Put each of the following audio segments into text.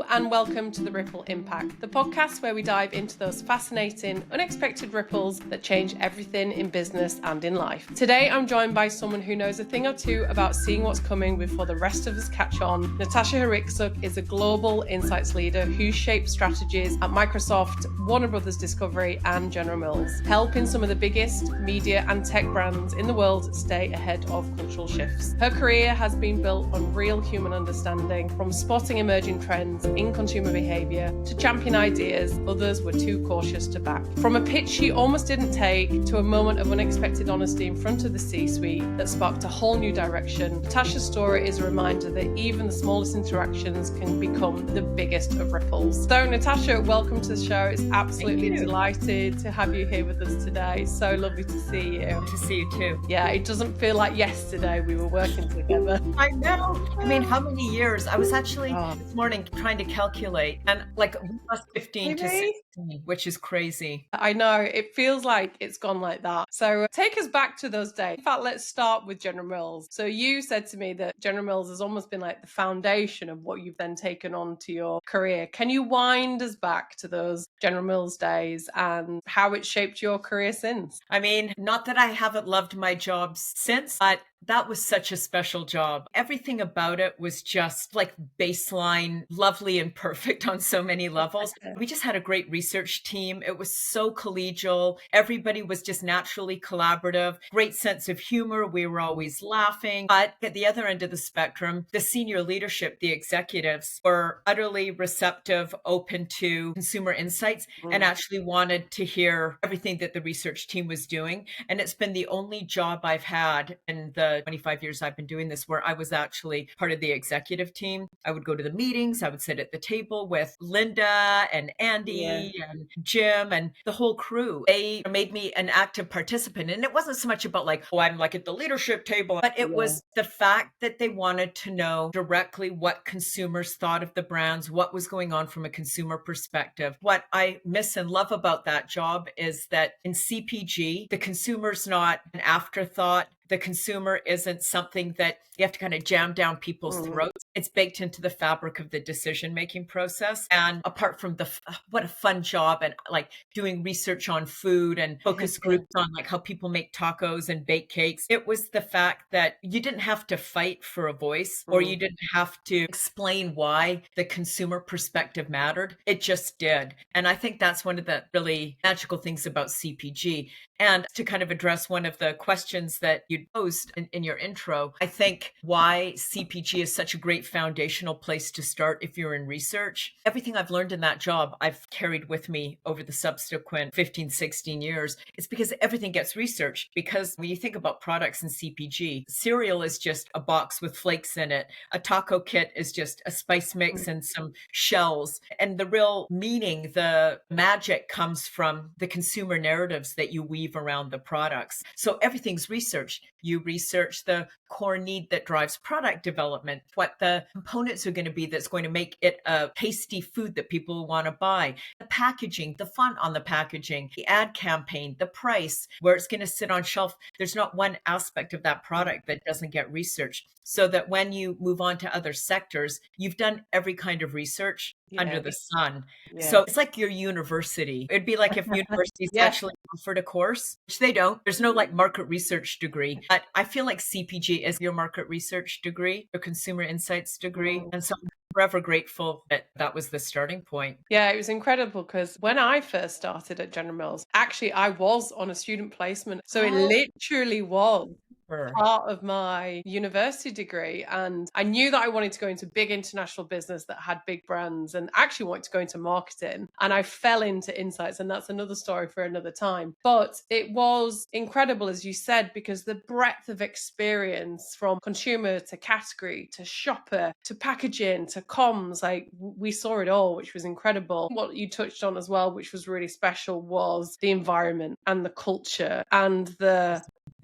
Hello and welcome to The Ripple Impact, the podcast where we dive into those fascinating, unexpected ripples that change everything in business and in life. Today I'm joined by someone who knows a thing or two about seeing what's coming before the rest of us catch on. Natasha Hritzuk is a global insights leader who shapes strategies at Microsoft, Warner Brothers Discovery and General Mills, helping some of the biggest media and tech brands in the world stay ahead of cultural shifts. Her career has been built on real human understanding, from spotting emerging trends in consumer behaviour to champion ideas others were too cautious to back. From a pitch she almost didn't take to a moment of unexpected honesty in front of the C-suite that sparked a whole new direction, Natasha's story is a reminder that even the smallest interactions can become the biggest of ripples. So Natasha, welcome to the show. It's absolutely delighted to have you here with us today. So lovely to see you. Good to see you too. Yeah, it doesn't feel like yesterday we were working together. I know. I mean, how many years? I was actually this morning trying to calculate, and like 15 to 16, which is crazy. I know, it feels like it's gone like that. So take us back to those days. In fact, let's start with General Mills. So you said to me that General Mills has almost been like the foundation of what you've then taken on to your career. Can you wind us back to those General Mills days and how it shaped your career since? I mean, not that I haven't loved my job since, but that was such a special job. Everything about it was just like baseline, lovely and perfect on so many levels. We just had a great research team. It was so collegial. Everybody was just naturally collaborative, great sense of humor. We were always laughing. But at the other end of the spectrum, the senior leadership, the executives, were utterly receptive, open to consumer insights, and actually wanted to hear everything that the research team was doing. And it's been the only job I've had in the 25 years I've been doing this where I was actually part of the executive team. I would go to the meetings. I would sit at the table with Linda and Andy and Jim and the whole crew. They made me an active participant. And it wasn't so much about like, oh, I'm like at the leadership table, but it was the fact that they wanted to know directly what consumers thought of the brands, what was going on from a consumer perspective. What I miss and love about that job is that in CPG, the consumer's not an afterthought. The consumer isn't something that you have to kind of jam down people's throats. It's baked into the fabric of the decision-making process. And apart from what a fun job, and like doing research on food and focus groups on like how people make tacos and bake cakes, it was the fact that you didn't have to fight for a voice or you didn't have to explain why the consumer perspective mattered. It just did. And I think that's one of the really magical things about CPG. And to kind of address one of the questions that you posed in your intro, I think why CPG is such a great foundational place to start if you're in research. Everything I've learned in that job, I've carried with me over the subsequent 15, 16 years. It's because everything gets researched. Because when you think about products in CPG, cereal is just a box with flakes in it. A taco kit is just a spice mix and some shells. And the real meaning, the magic comes from the consumer narratives that you weave around the products. So everything's researched. You research the core need that drives product development, what the components are going to be that's going to make it a tasty food that people want to buy, the packaging, the font on the packaging, the ad campaign, the price, where it's going to sit on shelf. There's not one aspect of that product that doesn't get researched. So that when you move on to other sectors, you've done every kind of research under the sun. So it's like your university. It'd be like if universities actually offered a course, which they don't. There's no like market research degree. But I feel like CPG is your market research degree, your consumer insights degree. And so I'm forever grateful that that was the starting point. Yeah, it was incredible because when I first started at General Mills, actually I was on a student placement. So it literally was part of my university degree. And I knew that I wanted to go into big international business that had big brands and actually wanted to go into marketing. And I fell into insights, and that's another story for another time. But it was incredible, as you said, because the breadth of experience from consumer to category to shopper to packaging to comms, like we saw it all, which was incredible. What you touched on as well, which was really special, was the environment and the culture and the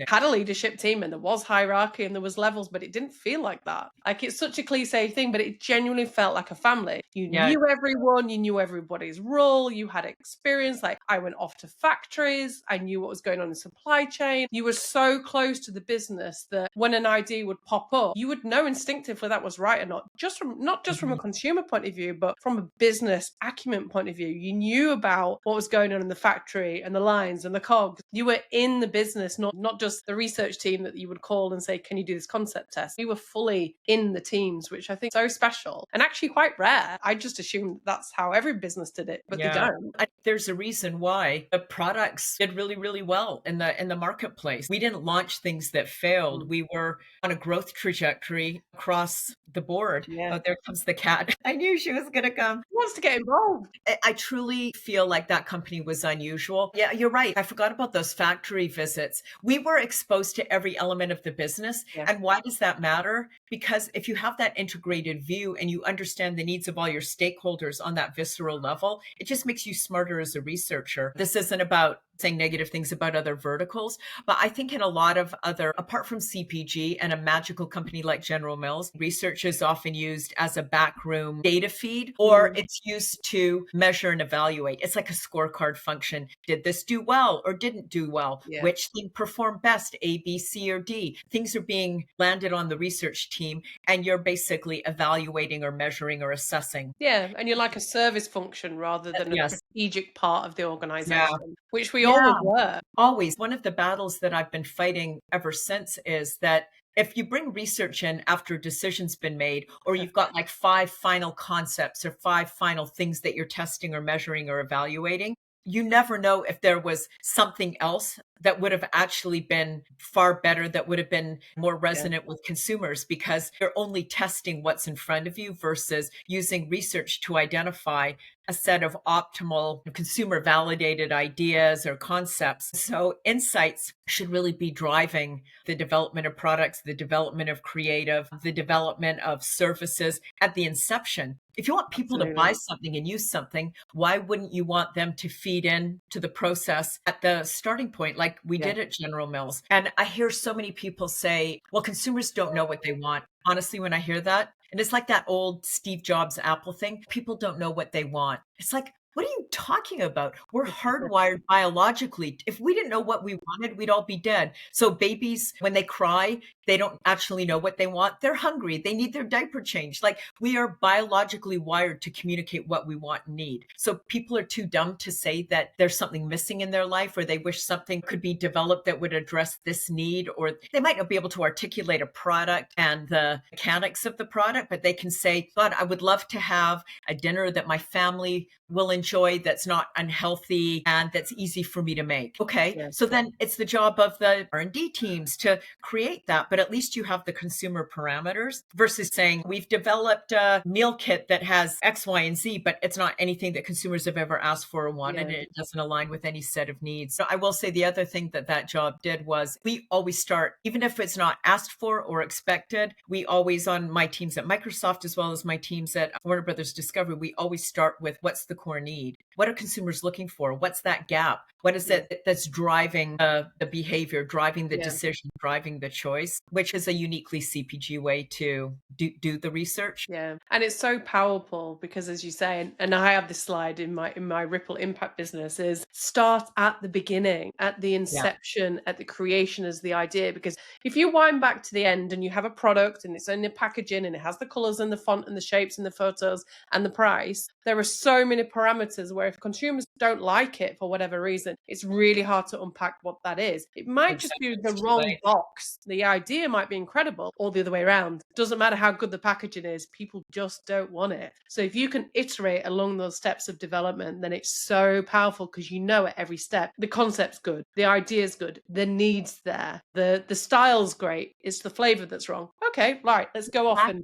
had a leadership team and there was hierarchy and there was levels, but it didn't feel like that. Like, it's such a cliche thing, but it genuinely felt like a family. You Yeah. knew everyone, you knew everybody's role, you had experience. Like, I went off to factories, I knew what was going on in supply chain. You were so close to the business that when an idea would pop up, you would know instinctively that was right or not. Not just from a consumer point of view, but from a business acumen point of view. You knew about what was going on in the factory and the lines and the cogs. You were in the business, not just the research team that you would call and say, can you do this concept test? We were fully in the teams, which I think is so special and actually quite rare. I just assumed that's how every business did it, but they don't. There's a reason why the products did really, really well in the marketplace. We didn't launch things that failed. We were on a growth trajectory across the board. Yeah. Oh, there comes the cat. I knew she was going to come. Who wants to get involved? I truly feel like that company was unusual. Yeah, you're right. I forgot about those factory visits. We were exposed to every element of the business. Yeah. And why does that matter? Because if you have that integrated view and you understand the needs of all your stakeholders on that visceral level, it just makes you smarter as a researcher. This isn't about saying negative things about other verticals, but I think in a lot of other, apart from CPG and a magical company like General Mills, research is often used as a backroom data feed, or it's used to measure and evaluate. It's like a scorecard function. Did this do well or didn't do well? Yeah. Which thing performed best, A, B, C, or D? Things are being landed on the research team and you're basically evaluating or measuring or assessing. Yeah, and you're like a service function rather than a strategic part of the organization, which we always were. Always. One of the battles that I've been fighting ever since is that if you bring research in after a decision's been made, or you've got like 5 final concepts or 5 final things that you're testing or measuring or evaluating, you never know if there was something else that would have actually been far better, that would have been more resonant with consumers, because you're only testing what's in front of you versus using research to identify a set of optimal consumer validated ideas or concepts. So insights should really be driving the development of products, the development of creative, the development of services at the inception. If you want people to buy something and use something, why wouldn't you want them to feed in to the process at the starting point, like we did at General Mills? And I hear so many people say, well, consumers don't know what they want. Honestly, when I hear that, and it's like that old Steve Jobs Apple thing, people don't know what they want. It's like, what are you talking about? We're hardwired biologically. If we didn't know what we wanted, we'd all be dead. So babies, when they cry, they don't actually know what they want. They're hungry. They need their diaper changed. Like, we are biologically wired to communicate what we want and need. So people are too dumb to say that there's something missing in their life, or they wish something could be developed that would address this need, or they might not be able to articulate a product and the mechanics of the product, but they can say, God, I would love to have a dinner that my family will enjoy, that's not unhealthy and that's easy for me to make. Okay. So then it's the job of the R&D teams to create that, but at least you have the consumer parameters, versus saying we've developed a meal kit that has X, Y, and Z, but it's not anything that consumers have ever asked for or wanted, and it doesn't align with any set of needs. So I will say the other thing that job did was we always start, even if it's not asked for or expected, we always, on my teams at Microsoft, as well as my teams at Warner Brothers Discovery, we always start with what's the core need? What are consumers looking for? What's that gap? What is it that's driving the behavior, driving the decision, driving the choice, which is a uniquely CPG way to do the research. Yeah. And it's so powerful because, as you say, and I have this slide in my Ripple Impact business, is start at the beginning, at the inception, at the creation as the idea. Because if you wind back to the end and you have a product and it's in the packaging and it has the colors and the font and the shapes and the photos and the price, there are so many parameters where if consumers don't like it for whatever reason, it's really hard to unpack what that is. It might just be the wrong box. The idea might be incredible, or the other way around. Doesn't matter how good the packaging is, people just don't want it. So if you can iterate along those steps of development, then it's so powerful, because you know at every step the concept's good, the idea's good, the need's there, the style's great, it's the flavor that's wrong. Okay, right, let's go off and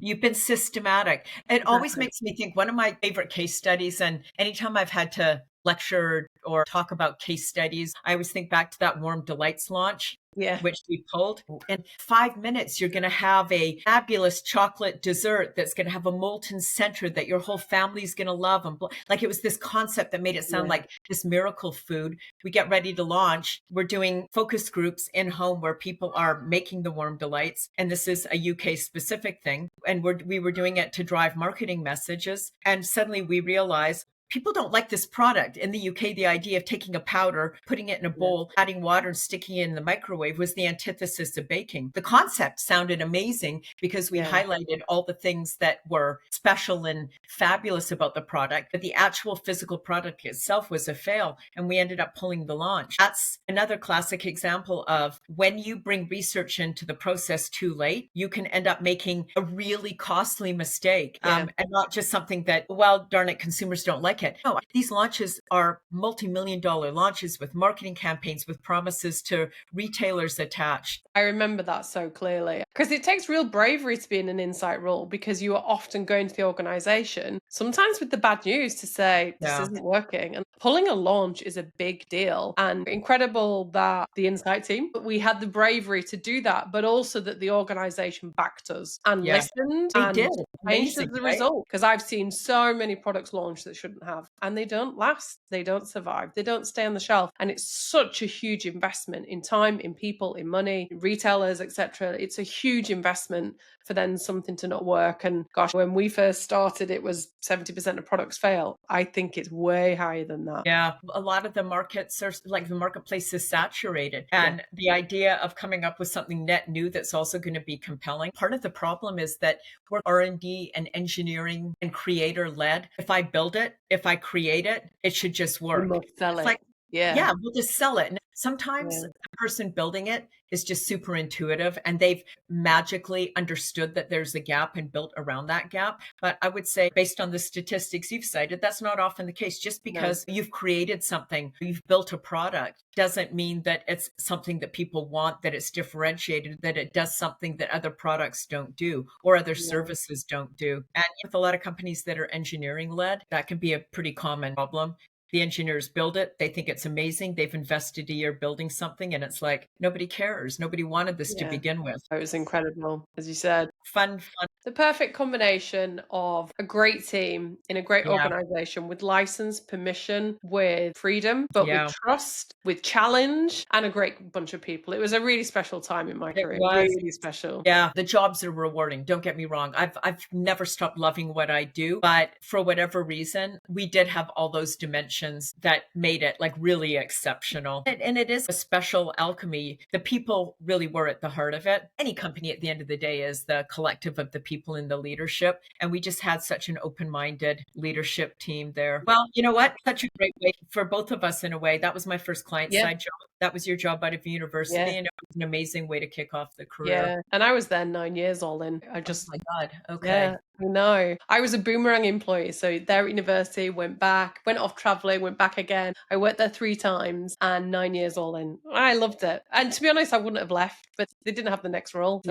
you've been systematic. It always makes me think, one of my favorite case studies, and anytime I've had to lecture or talk about case studies, I always think back to that Warm Delights launch. Yeah. which we pulled. In 5 minutes, you're going to have a fabulous chocolate dessert that's going to have a molten center that your whole family's going to love. And like, it was this concept that made it sound like this miracle food. We get ready to launch. We're doing focus groups in home where people are making the warm delights. And this is a UK specific thing. And we were doing it to drive marketing messages. And suddenly we realized people don't like this product. In the UK, the idea of taking a powder, putting it in a bowl, adding water and sticking it in the microwave was the antithesis of baking. The concept sounded amazing because we highlighted all the things that were special and fabulous about the product, but the actual physical product itself was a fail, and we ended up pulling the launch. That's another classic example of when you bring research into the process too late, you can end up making a really costly mistake, and not just something that, well, darn it, consumers don't like it. No, these launches are multi-million dollar launches with marketing campaigns, with promises to retailers attached. I remember that so clearly because it takes real bravery to be in an insight role, because you are often going to the organization, sometimes with the bad news, to say, this isn't working. And pulling a launch is a big deal, and incredible that the insight team, we had the bravery to do that, but also that the organization backed us and listened. They and did. changed Amazing, as a right? result, because I've seen so many products launched that shouldn't have, and they don't last, they don't survive, they don't stay on the shelf. And it's such a huge investment in time, in people, in money, in retailers, etc. It's a huge investment for then something to not work. And gosh, when we first started, it was 70% of products fail. I think it's way higher than that. Yeah, a lot of the markets are like, the marketplace is saturated, and the idea of coming up with something net new that's also going to be compelling. Part of the problem is that we're R&D and engineering and creator led. If I build it, if I create it, it should just work. We must sell It's it. like, yeah, we'll just sell it. And sometimes the person building it is just super intuitive, and they've magically understood that there's a gap and built around that gap. But I would say, based on the statistics you've cited, that's not often the case. Just because you've created something, you've built a product, doesn't mean that it's something that people want, that it's differentiated, that it does something that other products don't do or other services don't do. And with a lot of companies that are engineering led, that can be a pretty common problem. The engineers build it. They think it's amazing. They've invested a year building something, and it's like, nobody cares. Nobody wanted this to begin with. It was incredible, as you said. Fun. The perfect combination of a great team in a great organization, with license, permission, with freedom, but with trust, with challenge, and a great bunch of people. It was a really special time in my career. Really special. Yeah, the jobs are rewarding. Don't get me wrong. I've never stopped loving what I do, but for whatever reason, we did have all those dimensions that made it like really exceptional. And it is a special alchemy. The people really were at the heart of it. Any company at the end of the day is the collective of the people in the leadership. And we just had such an open-minded leadership team there. Well, you know what? Such a great way for both of us in a way. That was my first client-side job. That was your job out of university, and it was an amazing way to kick off the career. Yeah, and I was there 9 years all in. I just, oh my God, okay. Yeah, I know. I was a boomerang employee, so there at university, went back, went off traveling, went back again. I worked there 3 times and 9 years all in. I loved it. And to be honest, I wouldn't have left, but they didn't have the next role.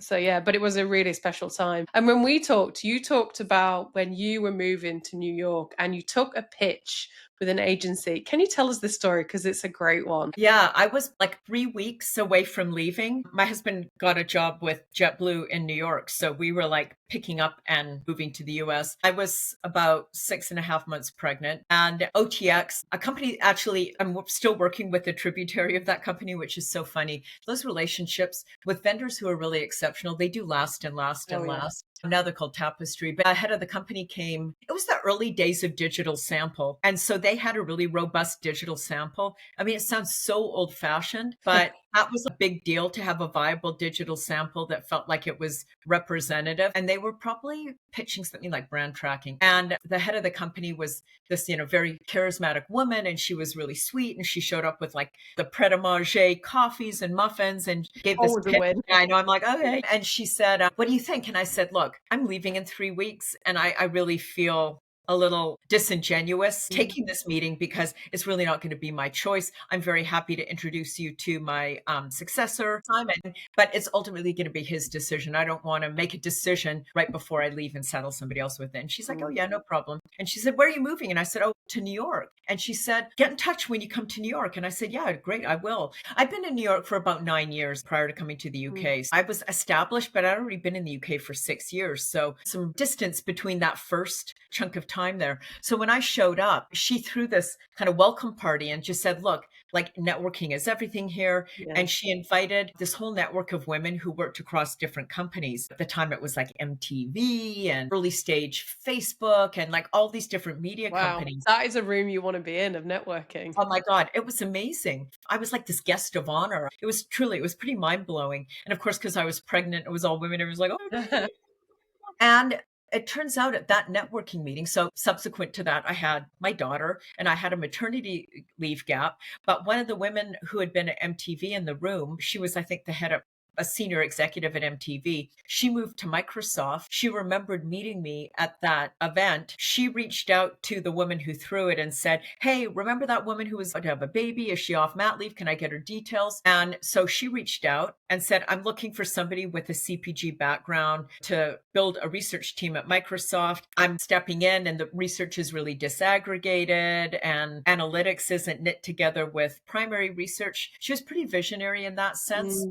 So, but it was a really special time. And when we talked, you talked about when you were moving to New York and you took a pitch with an agency. Can you tell us this story? Because it's a great one. Yeah, I was like 3 weeks away from leaving. My husband got a job with JetBlue in New York. So we were like picking up and moving to the US. I was about 6.5 months pregnant, and OTX, a company, actually, I'm still working with a tributary of that company, which is so funny. Those relationships with vendors who are really exceptional, they do last and last and last. Now they're called Tapestry, but the head of the company came. It was the early days of digital sample. And so they had a really robust digital sample. I mean, it sounds so old fashioned, but that was a big deal to have a viable digital sample that felt like it was representative. And they were probably pitching something like brand tracking. And the head of the company was this, very charismatic woman, and she was really sweet. And she showed up with like the pret-a-manger coffees and muffins and gave this pitch. I know, I'm like, okay. And she said, what do you think? And I said, look, I'm leaving in 3 weeks, and I really feel a little disingenuous taking this meeting because it's really not going to be my choice. I'm very happy to introduce you to my successor, Simon, but it's ultimately going to be his decision. I don't want to make a decision right before I leave and saddle somebody else with it. And she's like, oh yeah, no problem. And she said, where are you moving? And I said, oh, to New York. And she said, get in touch when you come to New York. And I said, yeah, great, I will. I've been in New York for about 9 years prior to coming to the UK. So I was established, but I'd already been in the UK for 6 years. So some distance between that first chunk of time there. So when I showed up, she threw this kind of welcome party and just said, look, like networking is everything here. Yeah. And she invited this whole network of women who worked across different companies. At the time, it was like MTV and early stage Facebook and like all these different media companies. That is a room you want to be in of networking. Oh my God, it was amazing. I was like this guest of honor. It was pretty mind blowing. And of course, because I was pregnant, it was all women. It was like, oh. And it turns out at that networking meeting, so subsequent to that, I had my daughter and I had a maternity leave gap. But one of the women who had been at MTV in the room, she was, I think, the head of a senior executive at MTV. She moved to Microsoft. She remembered meeting me at that event. She reached out to the woman who threw it and said, hey, remember that woman who was about to have a baby? Is she off mat leave? Can I get her details? And so she reached out and said, I'm looking for somebody with a CPG background to build a research team at Microsoft. I'm stepping in and the research is really disaggregated and analytics isn't knit together with primary research. She was pretty visionary in that sense.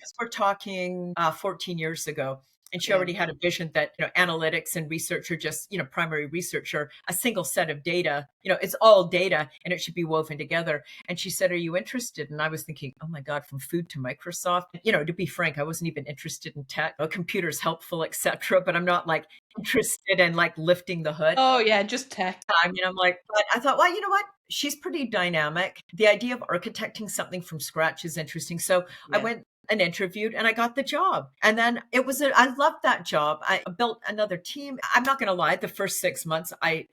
Because we're talking 14 years ago. And she already had a vision that, analytics and research are just, primary research or a single set of data. It's all data and it should be woven together. And she said, are you interested? And I was thinking, oh my God, from food to Microsoft. To be frank, I wasn't even interested in tech. A computer's helpful, etc. But I'm not like interested in like lifting the hood. Oh yeah, just tech. I'm like, but I thought, well, you know what? She's pretty dynamic. The idea of architecting something from scratch is interesting. So I went and interviewed and I got the job. And then I loved that job. I built another team. I'm not going to lie. The first 6 months, I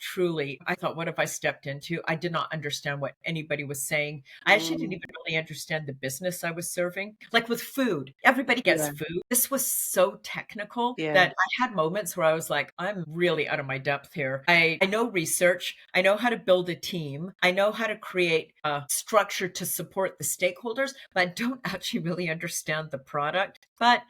thought, what have I stepped into? I did not understand what anybody was saying. I actually didn't even really understand the business I was serving. Like with food, everybody gets food. This was so technical that I had moments where I was like, I'm really out of my depth here. I know research. I know how to build a team. I know how to create a structure to support the stakeholders, but I don't actually really understand the product. But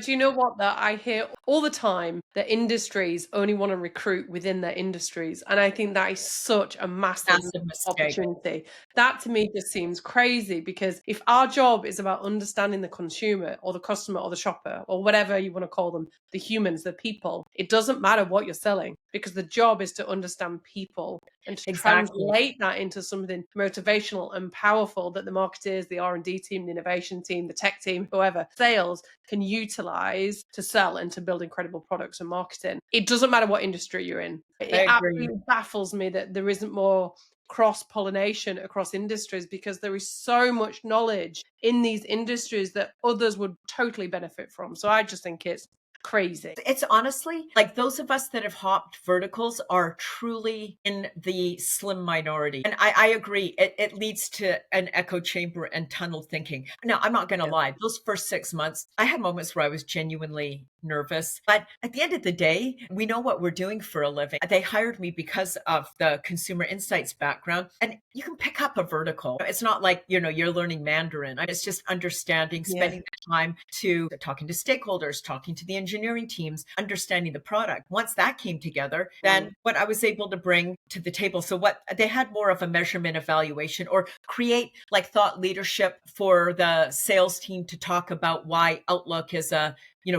do you know what, that I hear all the time that industries only want to recruit within their industries. And I think that is such a massive opportunity. That to me just seems crazy, because if our job is about understanding the consumer or the customer or the shopper or whatever you want to call them, the humans, the people, it doesn't matter what you're selling, because the job is to understand people and to translate that into something motivational and powerful that the marketers, the R&D team, the innovation team, the tech team, whoever, sales can utilize to sell and to build incredible products and marketing. It doesn't matter what industry you're in. It absolutely baffles me that there isn't more cross-pollination across industries, because there is so much knowledge in these industries that others would totally benefit from. So I just think it's crazy. It's honestly like those of us that have hopped verticals are truly in the slim minority. And I agree. It leads to an echo chamber and tunnel thinking. Now, I'm not going to lie. Those first 6 months, I had moments where I was genuinely nervous. But at the end of the day, we know what we're doing for a living. They hired me because of the consumer insights background. And you can pick up a vertical. It's not like, you're learning Mandarin. It's just understanding, spending the time to talking to stakeholders, talking to the engineering teams, understanding the product. Once that came together, then what I was able to bring to the table. So what they had more of a measurement evaluation or create like thought leadership for the sales team to talk about why Outlook is a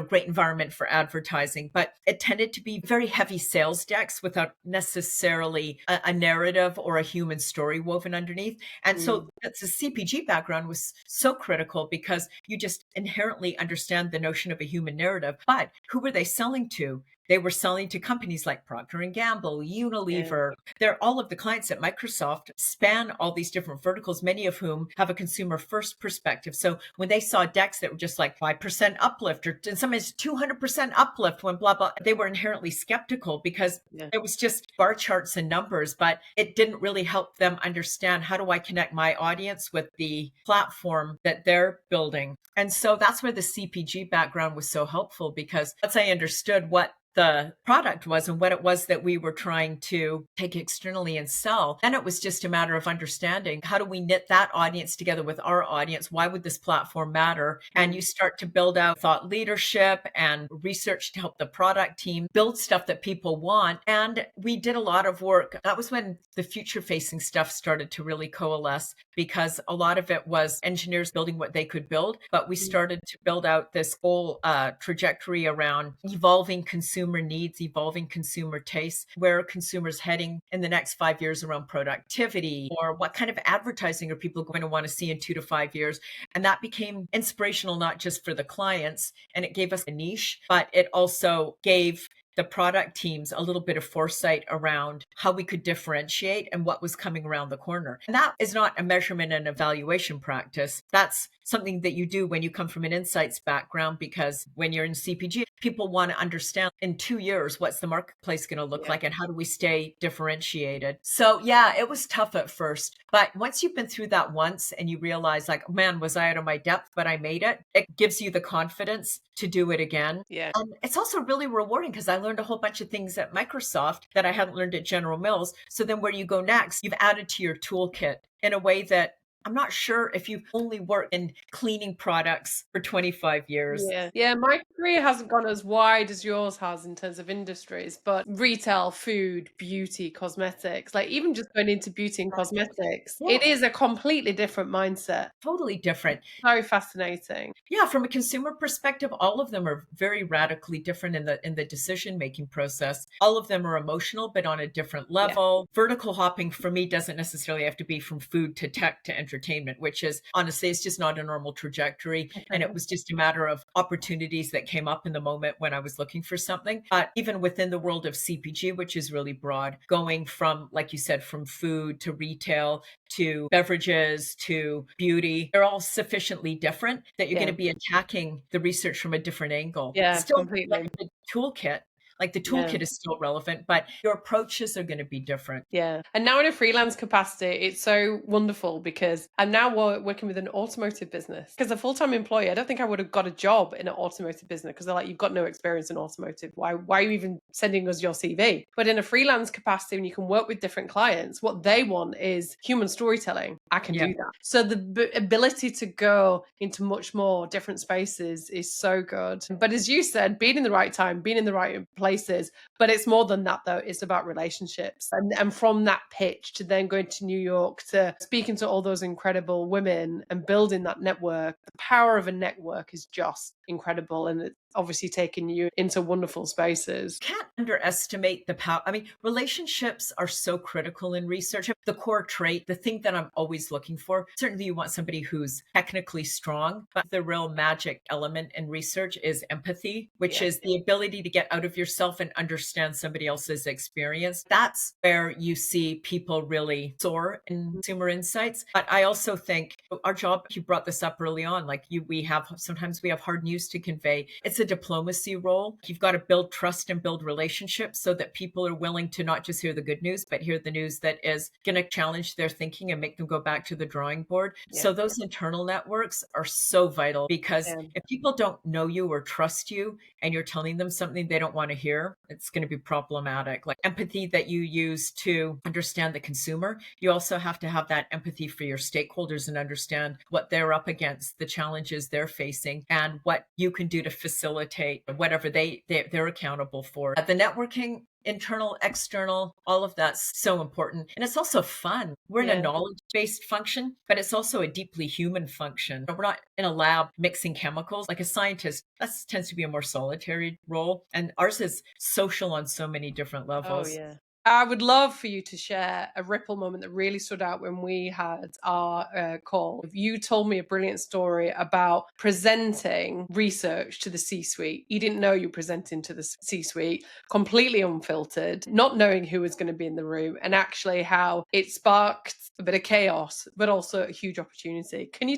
great environment for advertising, but it tended to be very heavy sales decks without necessarily a narrative or a human story woven underneath. And so that's a CPG background was so critical, because you just inherently understand the notion of a human narrative. But who were they selling to? They were selling to companies like Procter & Gamble, Unilever. They're all of the clients at Microsoft span all these different verticals, many of whom have a consumer first perspective. So when they saw decks that were just like 5% uplift, or in some ways 200% uplift when blah, blah, they were inherently skeptical, because it was just bar charts and numbers, but it didn't really help them understand, how do I connect my audience with the platform that they're building? And so that's where the CPG background was so helpful, because once I understood what the product was and what it was that we were trying to take externally and sell. Then it was just a matter of understanding, how do we knit that audience together with our audience? Why would this platform matter? And you start to build out thought leadership and research to help the product team build stuff that people want. And we did a lot of work. That was when the future facing stuff started to really coalesce, because a lot of it was engineers building what they could build. But we started to build out this whole trajectory around evolving consumer needs, evolving consumer tastes, where consumers heading in the next 5 years around productivity, or what kind of advertising are people going to want to see in 2 to 5 years. And that became inspirational, not just for the clients, and it gave us a niche, but it also gave the product teams a little bit of foresight around how we could differentiate and what was coming around the corner. And that is not a measurement and evaluation practice. That's something that you do when you come from an insights background, because when you're in CPG, people want to understand in 2 years, what's the marketplace going to look like and how do we stay differentiated? So yeah, it was tough at first. But once you've been through that once and you realize, like, man, was I out of my depth, but I made it, it gives you the confidence to do it again. Yeah. It's also really rewarding, because I learned a whole bunch of things at Microsoft that I hadn't learned at General Mills. So then where you go next, you've added to your toolkit in a way that I'm not sure if you've only worked in cleaning products for 25 years. Yeah, my career hasn't gone as wide as yours has in terms of industries, but retail, food, beauty, cosmetics, like even just going into beauty and cosmetics, it is a completely different mindset. Totally different. Very fascinating. Yeah, from a consumer perspective, all of them are very radically different in the decision-making process. All of them are emotional, but on a different level. Vertical hopping for me doesn't necessarily have to be from food to tech to entertainment, which is honestly, it's just not a normal trajectory. And it was just a matter of opportunities that came up in the moment when I was looking for something. But even within the world of CPG, which is really broad, going from, like you said, from food to retail to beverages to beauty, they're all sufficiently different that you're going to be attacking the research from a different angle. Yeah, still completely. like the toolkit. Like the toolkit is still relevant, but your approaches are going to be different. Yeah. And now in a freelance capacity, it's so wonderful because I'm now working with an automotive business. Because a full-time employee, I don't think I would have got a job in an automotive business, because they're like, you've got no experience in automotive. Why are you even sending us your CV? But in a freelance capacity, when you can work with different clients, what they want is human storytelling. I can do that. So the ability to go into much more different spaces is so good. But as you said, being in the right time, being in the right place, but it's more than that, though. It's about relationships, and from that pitch to then going to New York to speaking to all those incredible women and building that network. The power of a network is just incredible, and it's obviously taking you into wonderful spaces. Can't underestimate the power. I mean, relationships are so critical in research. The core trait, the thing that I'm always looking for, certainly you want somebody who's technically strong, but the real magic element in research is empathy, which is the ability to get out of yourself and understand somebody else's experience. That's where you see people really soar in consumer insights. But I also think our job, you brought this up early on, like sometimes we have hard news to convey. It's a diplomacy role. You've got to build trust and build relationships so that people are willing to not just hear the good news, but hear the news that is going to challenge their thinking and make them go back to the drawing board. So those internal networks are so vital, because if people don't know you or trust you and you're telling them something they don't want to hear, it's going to be problematic. Like empathy that you use to understand the consumer, you also have to have that empathy for your stakeholders and understand what they're up against, the challenges they're facing, and what you can do to facilitate whatever they're accountable for. The networking, internal, external, all of that's so important. And it's also fun. We're in a knowledge-based function, but it's also a deeply human function. We're not in a lab mixing chemicals. Like a scientist, that tends to be a more solitary role. And ours is social on so many different levels. Oh, yeah. I would love for you to share a ripple moment that really stood out when we had our call. You told me a brilliant story about presenting research to the C-suite. You didn't know you were presenting to the C-suite, completely unfiltered, not knowing who was going to be in the room, and actually how it sparked a bit of chaos, but also a huge opportunity. Can you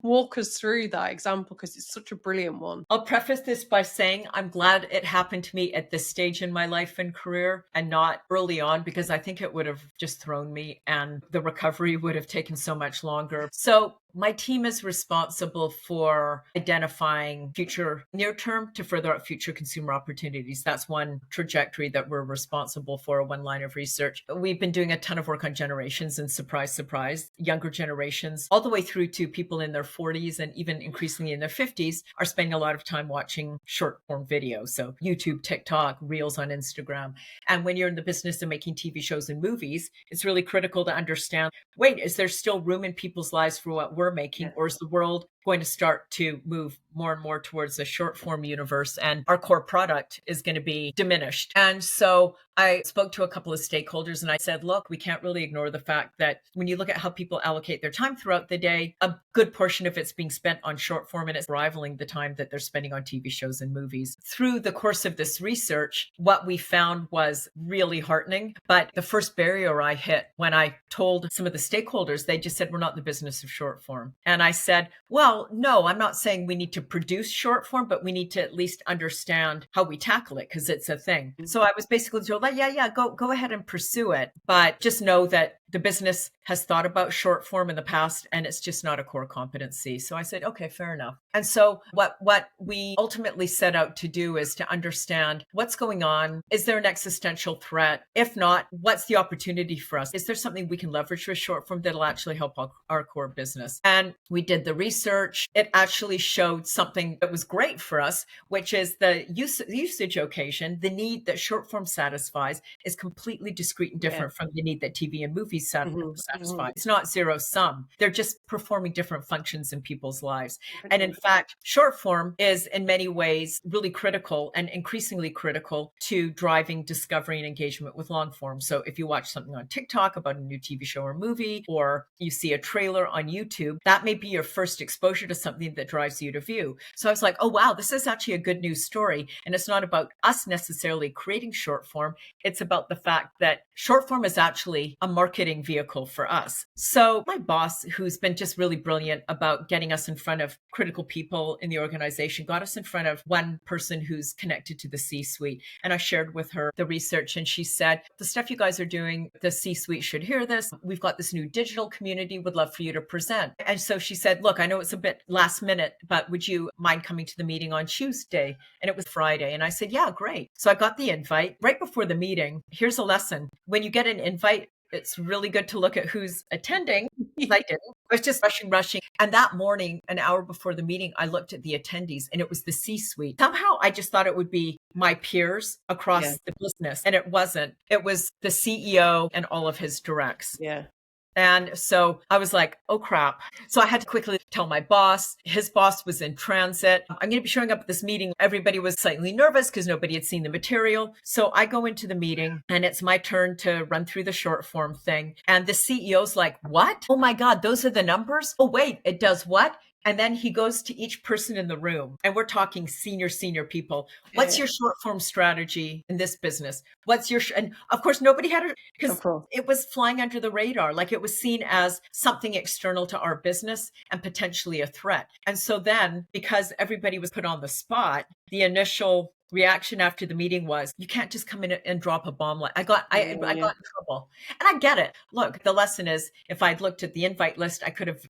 walk us through that example? Because it's such a brilliant one. I'll preface this by saying I'm glad it happened to me at this stage in my life and career and not early on, because I think it would have just thrown me and the recovery would have taken so much longer. So My team is responsible for identifying future near term to further out future consumer opportunities. That's one trajectory that we're responsible for, one line of research. We've been doing a ton of work on generations, and surprise, surprise, younger generations, all the way through to people in their 40s and even increasingly in their 50s, are spending a lot of time watching short form videos. So YouTube, TikTok, Reels on Instagram. And when you're in the business of making TV shows and movies, it's really critical to understand, wait, is there still room in people's lives for what we're making, Yeah. or is the world going to start to move more and more towards the short form universe, and our core product is going to be diminished? And so I spoke to a couple of stakeholders and I said, look, we can't really ignore the fact that when you look at how people allocate their time throughout the day, a good portion of it's being spent on short form, and it's rivaling the time that they're spending on TV shows and movies. Through the course of this research, what we found was really heartening. But the first barrier I hit when I told some of the stakeholders, they just said, we're not in the business of short form. And I said, well, no, I'm not saying we need to produce short form, but we need to at least understand how we tackle it, because it's a thing. So I was basically told, like, yeah, go ahead and pursue it. But just know that the business has thought about short form in the past, and it's just not a core competency. So I said, okay, fair enough. And so what we ultimately set out to do is to understand what's going on. Is there an existential threat? If not, what's the opportunity for us? Is there something we can leverage with short form that'll actually help our core business? And we did the research. It actually showed something that was great for us, which is the usage occasion. The need that short form satisfies is completely discrete and different from the need that TV and movies satisfy. It's not zero sum. They're just performing different functions in people's lives. And in fact, short form is in many ways really critical and increasingly critical to driving discovery and engagement with long form. So if you watch something on TikTok about a new TV show or movie, or you see a trailer on YouTube, that may be your first exposure to something that drives you to view. So I was like, oh, wow, this is actually a good news story. And it's not about us necessarily creating short form. It's about the fact that short form is actually a marketing vehicle for us. So my boss, who's been just really brilliant about getting us in front of critical people in the organization, got us in front of one person who's connected to the C-suite. And I shared with her the research, and she said, the stuff you guys are doing, the C-suite should hear this. We've got this new digital community, would love for you to present. And so she said, look, I know it's a bit last minute, but would you mind coming to the meeting on Tuesday? And it was Friday. And I said, yeah, great. So I got the invite right before the meeting. Here's a lesson. When you get an invite, it's really good to look at who's attending. I didn't. I was just rushing. And that morning, an hour before the meeting, I looked at the attendees, and it was the C-suite. Somehow I just thought it would be my peers across the business. And it wasn't. It was the CEO and all of his directs. Yeah. And so I was like, oh, crap. So I had to quickly tell my boss. His boss was in transit. I'm going to be showing up at this meeting. Everybody was slightly nervous because nobody had seen the material. So I go into the meeting, and it's my turn to run through the short form thing. And the CEO's like, what? Oh, my God, those are the numbers? Oh, wait, it does what? And then he goes to each person in the room, and we're talking senior people. What's your short form strategy in this business? What's your, and of course, nobody had it because it was flying under the radar. Like, it was seen as something external to our business and potentially a threat. And so then, because everybody was put on the spot, the initial reaction after the meeting was, you can't just come in and drop a bomb. Like I got in trouble. And I get it. Look, the lesson is, if I'd looked at the invite list, I could have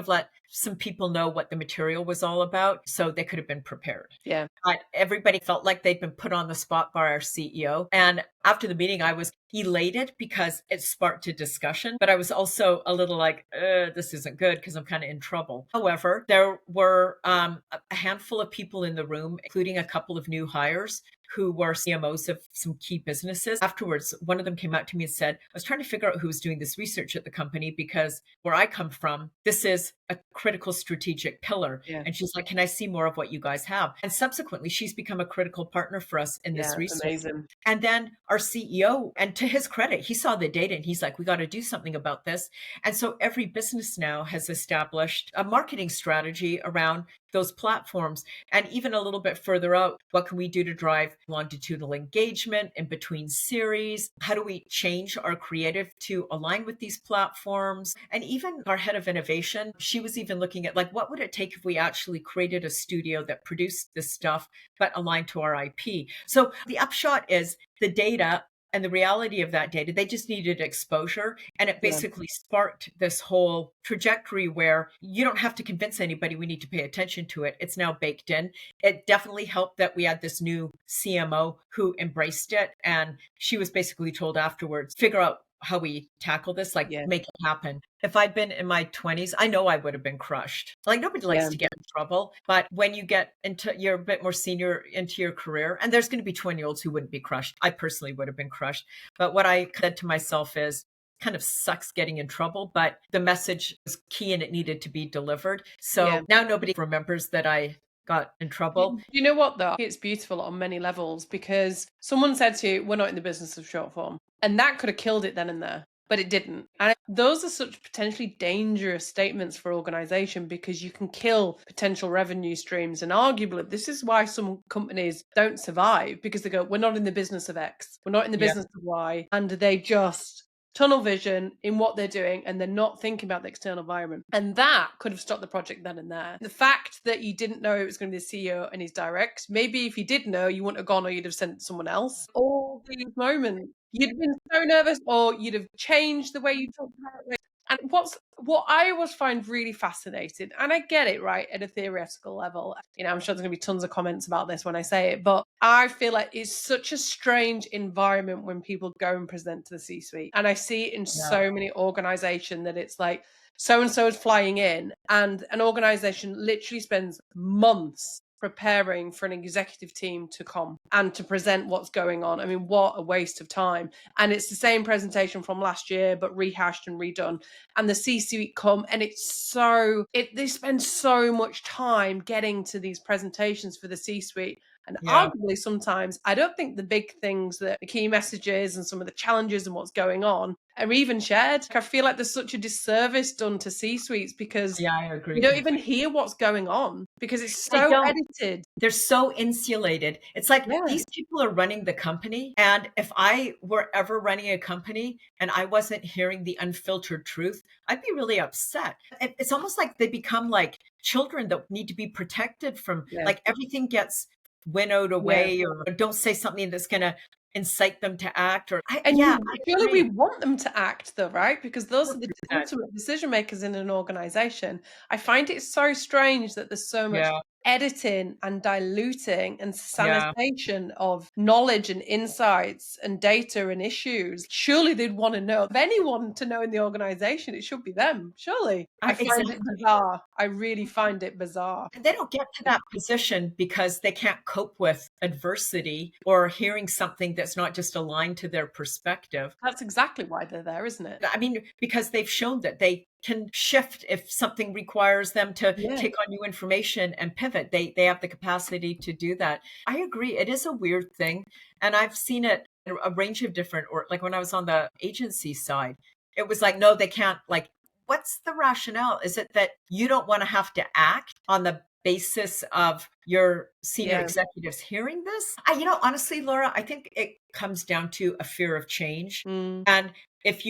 let some people know what the material was all about, so they could have been prepared. Yeah. But everybody felt like they'd been put on the spot by our CEO. And after the meeting, I was elated because it sparked a discussion, but I was also a little like, this isn't good because I'm kind of in trouble. However, there were a handful of people in the room, including a couple of new hires who were CMOs of some key businesses. Afterwards, one of them came out to me and said, I was trying to figure out who was doing this research at the company, because where I come from, this is a critical strategic pillar. Yeah. And she's like, can I see more of what you guys have? And subsequently, she's become a critical partner for us in this research. Amazing. And then our CEO, and to his credit, he saw the data and he's like, we got to do something about this. And so every business now has established a marketing strategy around those platforms. And even a little bit further out, what can we do to drive longitudinal engagement in between series? How do we change our creative to align with these platforms? And even our head of innovation, she was even looking at, like, what would it take if we actually created a studio that produced this stuff but aligned to our IP? So the upshot is, the data And the reality of that data, they just needed exposure. And it Yeah. basically sparked this whole trajectory where you don't have to convince anybody we need to pay attention to it. It's now baked in. It definitely helped that we had this new CMO who embraced it. And she was basically told afterwards, figure out how we tackle this, like Yeah. make it happen. If I'd been in my 20s, I know I would have been crushed. Like nobody likes Yeah. to get in trouble, but when you get into, you're a bit more senior into your career, and there's going to be 20-year-olds who wouldn't be crushed. I personally would have been crushed. But what I said to myself is, kind of sucks getting in trouble, but the message was key and it needed to be delivered. Yeah. So now nobody remembers that I got in trouble. You know what, though? It's beautiful on many levels because someone said to you, we're not in the business of short form. And that could have killed it then and there, but it didn't. And those are such potentially dangerous statements for organization because you can kill potential revenue streams. And arguably, this is why some companies don't survive because they go, we're not in the business of X, we're not in the Yeah. business of Y. And they just tunnel vision in what they're doing and they're not thinking about the external environment. And that could have stopped the project then and there. The fact that you didn't know it was going to be the CEO and his direct, maybe if you did know, you wouldn't have gone or you'd have sent someone else. All these moments, you'd have been so nervous or you'd have changed the way you talked about it. And what I always find really fascinating, and I get it, right, at a theoretical level, I'm sure there's going to be tons of comments about this when I say it, but I feel like it's such a strange environment when people go and present to the C-suite. And I see it in so many organizations that it's like, so-and-so is flying in, and an organization literally spends months preparing for an executive team to come and to present what's going on. I mean, what a waste of time. And it's the same presentation from last year, but rehashed and redone. And the C-suite come and they spend so much time getting to these presentations for the C-suite. And arguably sometimes I don't think the big things, that the key messages and some of the challenges and what's going on are even shared. I feel like there's such a disservice done to C-suites because I agree. you don't even hear what's going on because it's so edited. They're so insulated. It's like these people are running the company. And if I were ever running a company and I wasn't hearing the unfiltered truth, I'd be really upset. It's almost like they become like children that need to be protected from, like everything gets winnowed away or don't say something that's going to incite them to act. Surely we want them to act though, right? Because those are the ultimate decision makers in an organization. I find it so strange that there's so much editing and diluting and sanitization of knowledge and insights and data and issues. Surely they'd want to know. If anyone to know in the organization, it should be them. Surely. I find it bizarre. I really find it bizarre. And they don't get to that position because they can't cope with adversity or hearing something that's not just aligned to their perspective. That's exactly why they're there, isn't it? I mean, because they've shown that they can shift if something requires them to take on new information and pivot. They have the capacity to do that. I agree. It is a weird thing. And I've seen it in a range of different, or like when I was on the agency side, it was like, no, they can't. Like, what's the rationale? Is it that you don't want to have to act on the basis of your senior executives hearing this? Honestly, Laura, I think it comes down to a fear of change. And if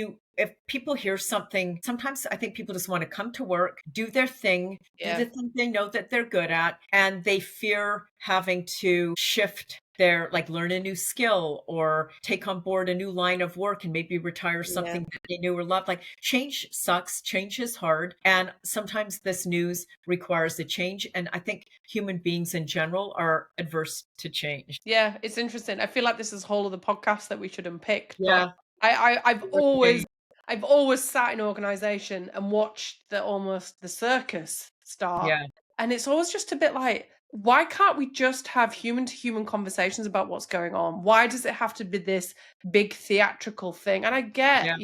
people hear something, sometimes I think people just want to come to work, do their thing, do the thing they know that they're good at, and they fear having to shift learn a new skill or take on board a new line of work and maybe retire something that they knew or loved. Like, change sucks, change is hard. And sometimes this news requires a change. And I think human beings in general are adverse to change. Yeah, it's interesting. I feel like this is a whole other podcast that we should unpick. Yeah. But I've always sat in organization and watched the circus start. Yeah. And it's always just a bit like, why can't we just have human to human conversations about what's going on? Why does it have to be this big theatrical thing? And I get,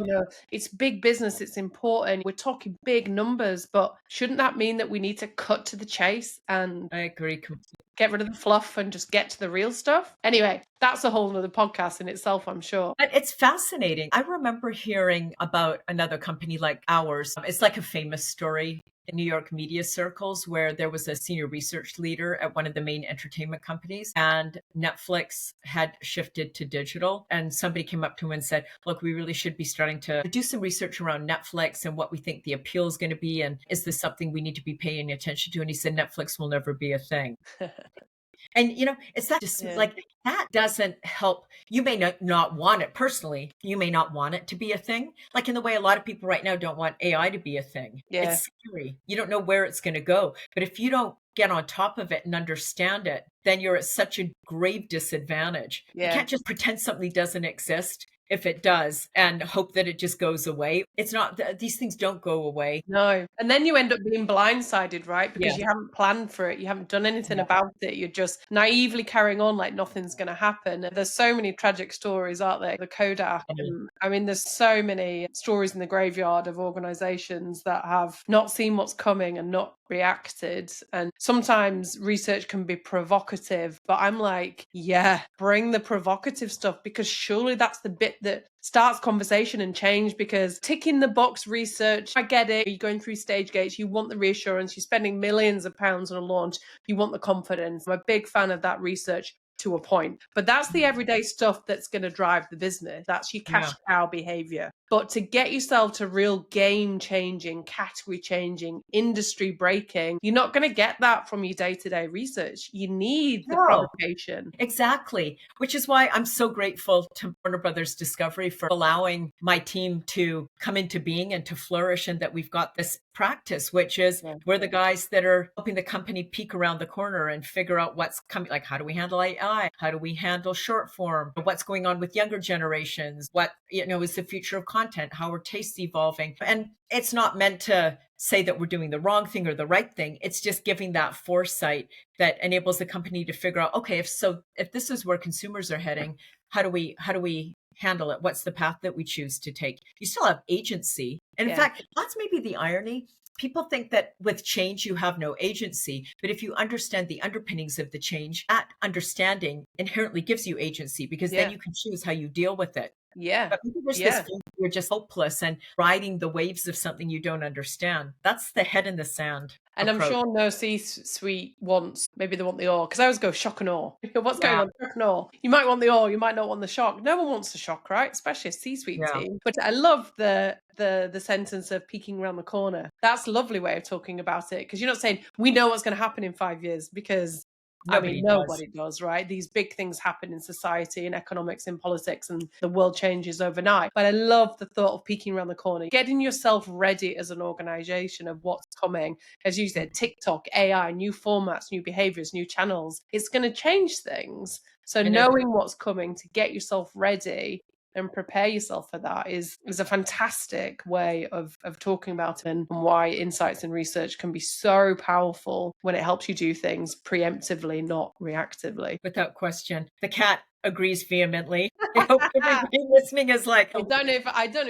it's big business, it's important. We're talking big numbers, but shouldn't that mean that we need to cut to the chase and I agree completely. Get rid of the fluff and just get to the real stuff? Anyway, that's a whole nother podcast in itself, I'm sure. But it's fascinating. I remember hearing about another company like ours. It's like a famous story in New York media circles where there was a senior research leader at one of the main entertainment companies, and Netflix had shifted to digital. And somebody came up to him and said, look, we really should be starting to do some research around Netflix and what we think the appeal is going to be. And is this something we need to be paying attention to? And he said, Netflix will never be a thing. And it's that just Yeah. like that doesn't help. You may not want it personally. You may not want it to be a thing. Like in the way a lot of people right now don't want AI to be a thing. Yeah. It's scary. You don't know where it's going to go. But if you don't get on top of it and understand it, then you're at such a grave disadvantage. You Yeah. can't just pretend something doesn't exist if it does and hope that it just goes away. It's not, these things don't go away. No. And then you end up being blindsided, right? Yeah. Because you haven't planned for it. You haven't done anything Yeah. about it. You're just naively carrying on like nothing's going to happen. And there's so many tragic stories, aren't there? The Kodak. And, I mean, there's so many stories in the graveyard of organizations that have not seen what's coming and not reacted. And sometimes research can be provocative, but I'm like, yeah, bring the provocative stuff, because surely that's the bit that starts conversation and change. Because ticking the box research, I get it. You're going through stage gates. You want the reassurance. You're spending millions of pounds on a launch. You want the confidence. I'm a big fan of that research to a point. But that's the everyday stuff that's going to drive the business. That's your cash cow behavior. But to get yourself to real game changing, category changing, industry breaking, you're not going to get that from your day-to-day research. You need the provocation. Exactly. Which is why I'm so grateful to Warner Brothers Discovery for allowing my team to come into being and to flourish, and that we've got this practice, which is we're the guys that are helping the company peek around the corner and figure out what's coming. Like, how do we handle AI? How do we handle short form? What's going on with younger generations? What, is the future of content? How are tastes evolving? And it's not meant to say that we're doing the wrong thing or the right thing. It's just giving that foresight that enables the company to figure out, okay, if this is where consumers are heading, how do we handle it? What's the path that we choose to take? You still have agency. And in fact, that's maybe the irony. People think that with change, you have no agency. But if you understand the underpinnings of the change, that understanding inherently gives you agency, because then you can choose how you deal with it. Yeah. But maybe there's this feeling you're just hopeless and riding the waves of something you don't understand. That's the head in the sand. And approach. I'm sure no C-suite wants, maybe they want the awe, because I always go shock and awe. What's going on? Shock and awe. You might want the awe, you might not want the shock. No one wants the shock, right? Especially a C-suite team. But I love the sentence of peeking around the corner. That's a lovely way of talking about it, because you're not saying we know what's going to happen in 5 years, because nobody does, right? These big things happen in society, in economics, in politics, and the world changes overnight. But I love the thought of peeking around the corner, getting yourself ready as an organization of what's coming. As you said, TikTok, AI, new formats, new behaviors, new channels. It's going to change things. So knowing what's coming to get yourself ready and prepare yourself for that is a fantastic way of talking about it, and why insights and research can be so powerful when it helps you do things preemptively, not reactively. Without question. The cat agrees vehemently. I hope everybody listening is like, I don't know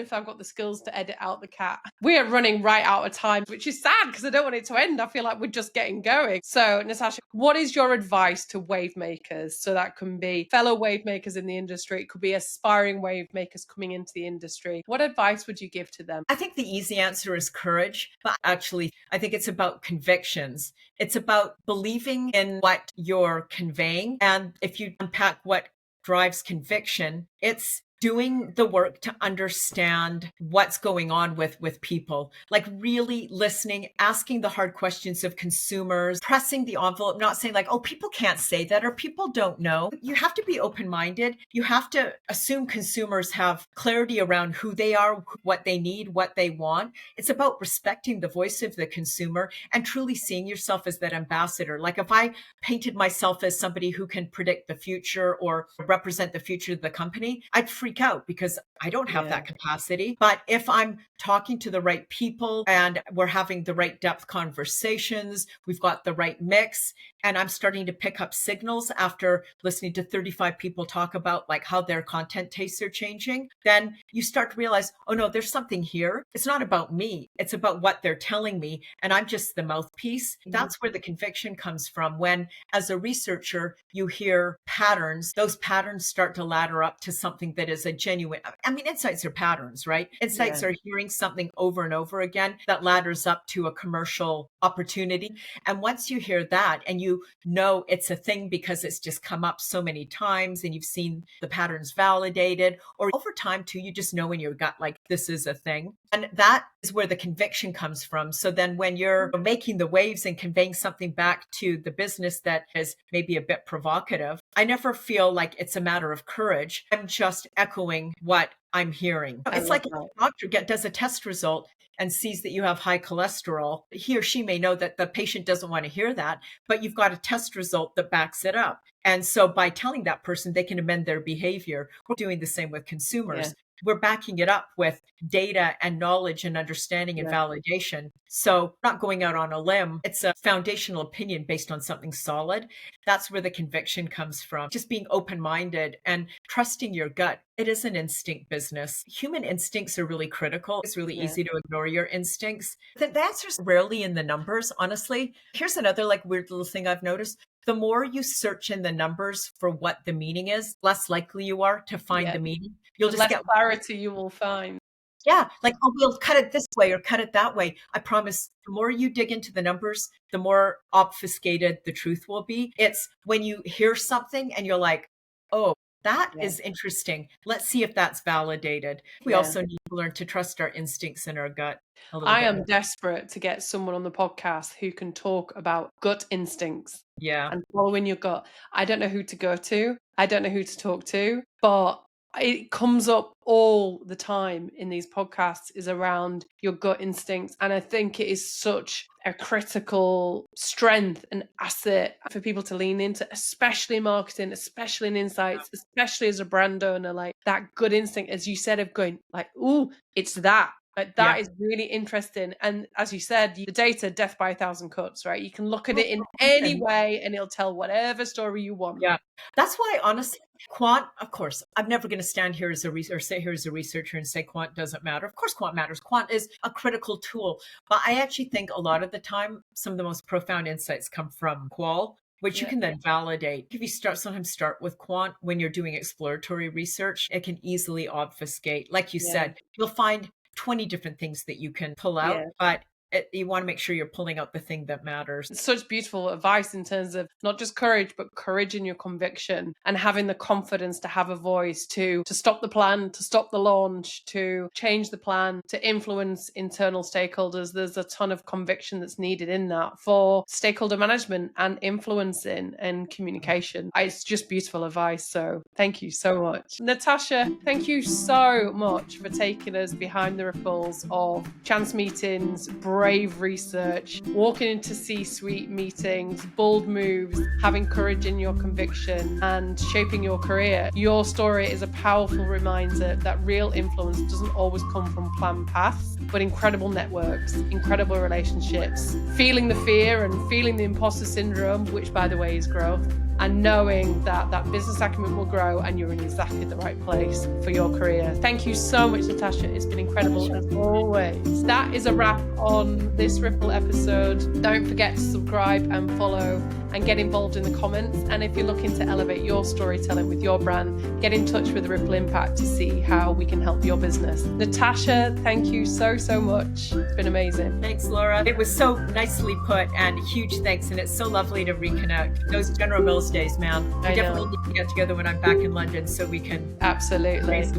if I've got the skills to edit out the cat. We are running right out of time, which is sad because I don't want it to end. I feel like we're just getting going. So, Natasha, what is your advice to wave makers? So that can be fellow wave makers in the industry. It could be aspiring wave makers coming into the industry. What advice would you give to them? I think the easy answer is courage, but actually, I think it's about convictions. It's about believing in what you're conveying. And if you unpack what drives conviction, it's doing the work to understand what's going on with people, like really listening, asking the hard questions of consumers, pressing the envelope, not saying like, oh, people can't say that or people don't know. You have to be open-minded. You have to assume consumers have clarity around who they are, what they need, what they want. It's about respecting the voice of the consumer and truly seeing yourself as that ambassador. Like if I painted myself as somebody who can predict the future or represent the future of the company, I'd freak out because I don't have that capacity. But if I'm talking to the right people and we're having the right depth conversations, we've got the right mix, and I'm starting to pick up signals after listening to 35 people talk about like how their content tastes are changing, then you start to realize, oh no, there's something here. It's not about me. It's about what they're telling me. And I'm just the mouthpiece. That's where the conviction comes from. When as a researcher, you hear patterns, those patterns start to ladder up to something that is a genuine, I mean, insights are patterns, right? Insights are hearing something over and over again that ladders up to a commercial opportunity. And once you hear that and you know it's a thing because it's just come up so many times and you've seen the patterns validated, or over time too, you just know in your gut, like, this is a thing. And that is where the conviction comes from. So then when you're making the waves and conveying something back to the business that is maybe a bit provocative, I never feel like it's a matter of courage. I'm just echoing what I'm hearing. It's like a doctor does a test result and sees that you have high cholesterol. He or she may know that the patient doesn't want to hear that, but you've got a test result that backs it up. And so by telling that person, they can amend their behavior. We're doing the same with consumers. Yeah. We're backing it up with data and knowledge and understanding and validation. So not going out on a limb. It's a foundational opinion based on something solid. That's where the conviction comes from. Just being open-minded and trusting your gut. It is an instinct business. Human instincts are really critical. It's really easy to ignore your instincts. The answer's rarely in the numbers, honestly. Here's another weird little thing I've noticed. The more you search in the numbers for what the meaning is, less likely you are to find the meaning. You'll just get clarity you will find. Yeah, we'll cut it this way or cut it that way. I promise the more you dig into the numbers, the more obfuscated the truth will be. It's when you hear something and you're like, oh, that is interesting. Let's see if that's validated. We also need to learn to trust our instincts and our gut a little bit. I am desperate to get someone on the podcast who can talk about gut instincts. And following your gut. I don't know who to go to. I don't know who to talk to, but it comes up all the time in these podcasts is around your gut instincts. And I think it is such a critical strength and asset for people to lean into, especially in marketing, especially in insights, especially as a brand owner, like that gut instinct, as you said, of going like, ooh, it's that. Like that is really interesting. And as you said, the data, death by 1,000 cuts, right? You can look at it in any way and it'll tell whatever story you want. Yeah. That's why, honestly, quant, of course, I'm never going to stand here as a researcher and say quant doesn't matter. Of course, quant matters. Quant is a critical tool. But I actually think a lot of the time, some of the most profound insights come from qual, which you can then validate. If you sometimes start with quant when you're doing exploratory research, it can easily obfuscate. Like you said, you'll find 20 different things that you can pull out, but you want to make sure you're pulling out the thing that matters. It's such beautiful advice in terms of not just courage, but courage in your conviction and having the confidence to have a voice, to stop the plan, to stop the launch, to change the plan, to influence internal stakeholders. There's a ton of conviction that's needed in that for stakeholder management and influencing and communication. It's just beautiful advice. So thank you so much. Natasha, thank you so much for taking us behind the ripples of chance meetings, brave research, walking into C-suite meetings, bold moves, having courage in your conviction and shaping your career. Your story is a powerful reminder that real influence doesn't always come from planned paths, but incredible networks, incredible relationships, feeling the fear and feeling the imposter syndrome, which by the way is growth, and knowing that that business acumen will grow and you're in exactly the right place for your career. Thank you so much, Natasha. It's been incredible as always. That is a wrap on this Ripple episode. Don't forget to subscribe and follow and get involved in the comments. And if you're looking to elevate your storytelling with your brand, get in touch with Ripple Impact to see how we can help your business. Natasha, thank you so much. It's been amazing. Thanks, Laura. It was so nicely put and huge thanks. And it's so lovely to reconnect. Those General Mills days, man. We definitely need to get together when I'm back in London so we can. Absolutely.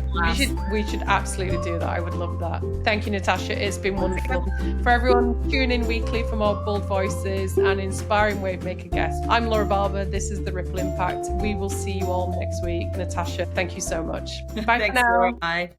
We should absolutely do that. I would love that. Thank you, Natasha. It's been wonderful. For everyone, tune in weekly for more bold voices and inspiring wavemaker guests. I'm Laura Barber. This is the Ripple Impact. We will see you all next week. Natasha, thank you so much. Bye. Thanks, for now. Laura. Bye.